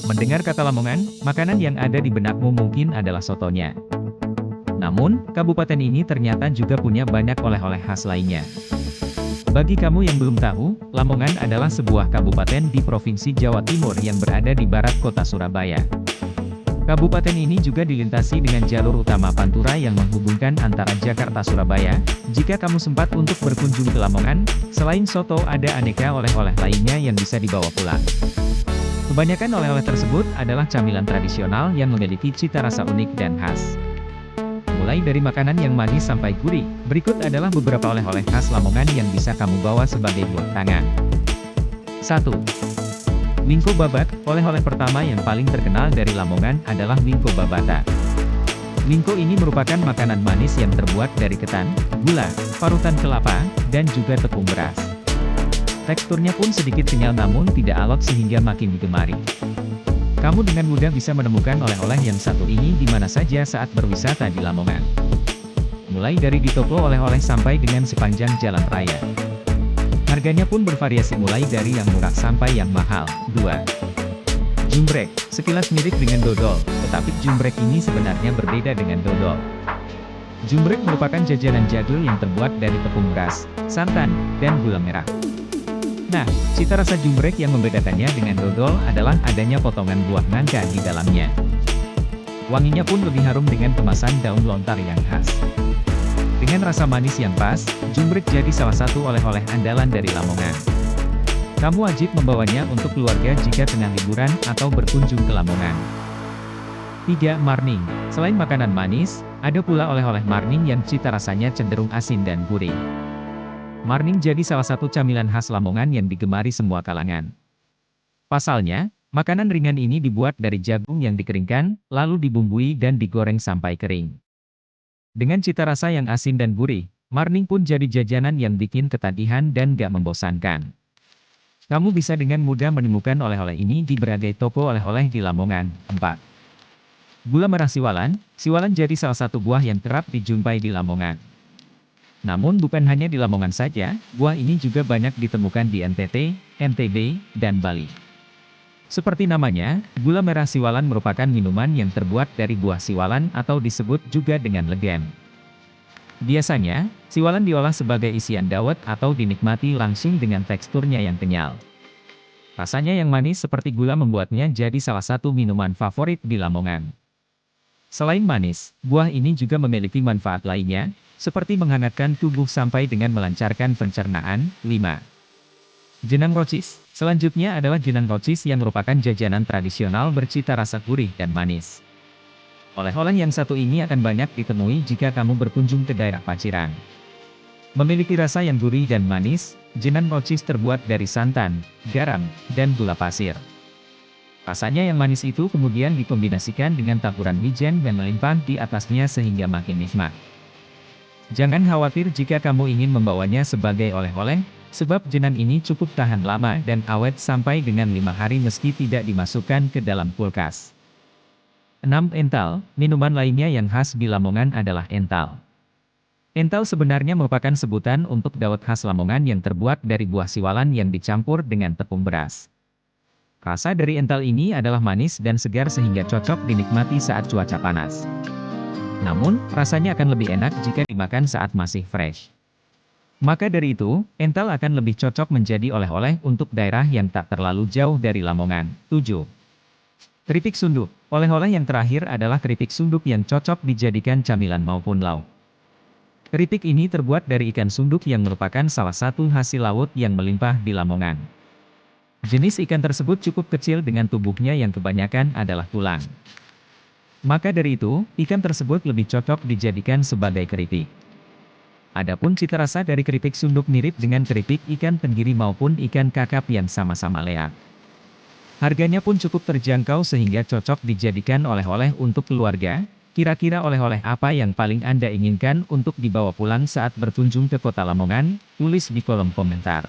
Mendengar kata Lamongan, makanan yang ada di benakmu mungkin adalah sotonya. Namun, kabupaten ini ternyata juga punya banyak oleh-oleh khas lainnya. Bagi kamu yang belum tahu, Lamongan adalah sebuah kabupaten di Provinsi Jawa Timur yang berada di barat kota Surabaya. Kabupaten ini juga dilintasi dengan jalur utama Pantura yang menghubungkan antara Jakarta-Surabaya. Jika kamu sempat untuk berkunjung ke Lamongan, selain soto ada aneka oleh-oleh lainnya yang bisa dibawa pulang. Kebanyakan oleh-oleh tersebut adalah camilan tradisional yang memiliki cita rasa unik dan khas. Mulai dari makanan yang manis sampai gurih, berikut adalah beberapa oleh-oleh khas Lamongan yang bisa kamu bawa sebagai buah tangan. 1. Wingko babat, oleh-oleh pertama yang paling terkenal dari Lamongan adalah wingko babata. Wingko ini merupakan makanan manis yang terbuat dari ketan, gula, parutan kelapa, dan juga tepung beras. Teksturnya pun sedikit kenyal namun tidak alot sehingga makin digemari. Kamu dengan mudah bisa menemukan oleh-oleh yang satu ini di mana saja saat berwisata di Lamongan. Mulai dari di toko oleh-oleh sampai dengan sepanjang jalan raya. Harganya pun bervariasi mulai dari yang murah sampai yang mahal. 2. Jumbrek, sekilas mirip dengan dodol, tetapi jumbrek ini sebenarnya berbeda dengan dodol. Jumbrek merupakan jajanan jadul yang terbuat dari tepung beras, santan, dan gula merah. Nah, cita rasa jumbrek yang membedakannya dengan dodol adalah adanya potongan buah nangka di dalamnya. Wanginya pun lebih harum dengan kemasan daun lontar yang khas. Dengan rasa manis yang pas, jumbrek jadi salah satu oleh-oleh andalan dari Lamongan. Kamu wajib membawanya untuk keluarga jika tengah liburan atau berkunjung ke Lamongan. 3. Marning. Selain makanan manis, ada pula oleh-oleh marning yang cita rasanya cenderung asin dan gurih. Marning jadi salah satu camilan khas Lamongan yang digemari semua kalangan. Pasalnya, makanan ringan ini dibuat dari jagung yang dikeringkan, lalu dibumbui dan digoreng sampai kering. Dengan cita rasa yang asin dan gurih, marning pun jadi jajanan yang bikin ketagihan dan gak membosankan. Kamu bisa dengan mudah menemukan oleh-oleh ini di berbagai toko oleh-oleh di Lamongan. 4. Gula merah siwalan. Siwalan jadi salah satu buah yang kerap dijumpai di Lamongan. Namun bukan hanya di Lamongan saja, buah ini juga banyak ditemukan di NTT, NTB, dan Bali. Seperti namanya, gula merah siwalan merupakan minuman yang terbuat dari buah siwalan atau disebut juga dengan legen. Biasanya, siwalan diolah sebagai isian dawet atau dinikmati langsung dengan teksturnya yang kenyal. Rasanya yang manis seperti gula membuatnya jadi salah satu minuman favorit di Lamongan. Selain manis, buah ini juga memiliki manfaat lainnya, seperti menghangatkan tubuh sampai dengan melancarkan pencernaan. 5. Jenang rocis. Selanjutnya adalah jenang rocis yang merupakan jajanan tradisional bercita rasa gurih dan manis. Oleh-oleh yang satu ini akan banyak ditemui jika kamu berkunjung ke daerah Paciran. Memiliki rasa yang gurih dan manis, jenang rocis terbuat dari santan, garam, dan gula pasir. Rasanya yang manis itu kemudian dikombinasikan dengan taburan wijen dan melimpah di atasnya sehingga makin nikmat. Jangan khawatir jika kamu ingin membawanya sebagai oleh-oleh, sebab jenang ini cukup tahan lama dan awet sampai dengan 5 hari meski tidak dimasukkan ke dalam kulkas. 6. Ental. Minuman lainnya yang khas di Lamongan adalah ental. Ental sebenarnya merupakan sebutan untuk dawet khas Lamongan yang terbuat dari buah siwalan yang dicampur dengan tepung beras. Rasa dari ental ini adalah manis dan segar sehingga cocok dinikmati saat cuaca panas. Namun, rasanya akan lebih enak jika dimakan saat masih fresh. Maka dari itu, ental akan lebih cocok menjadi oleh-oleh untuk daerah yang tak terlalu jauh dari Lamongan. 7. Keripik sunduk. Oleh-oleh yang terakhir adalah keripik sunduk yang cocok dijadikan camilan maupun lauk. Keripik ini terbuat dari ikan sunduk yang merupakan salah satu hasil laut yang melimpah di Lamongan. Jenis ikan tersebut cukup kecil dengan tubuhnya yang kebanyakan adalah tulang. Maka dari itu, ikan tersebut lebih cocok dijadikan sebagai keripik. Adapun cita rasa dari keripik sunduk mirip dengan keripik ikan tenggiri maupun ikan kakap yang sama-sama leak. Harganya pun cukup terjangkau sehingga cocok dijadikan oleh-oleh untuk keluarga. Kira-kira oleh-oleh apa yang paling Anda inginkan untuk dibawa pulang saat berkunjung ke kota Lamongan? Tulis di kolom komentar.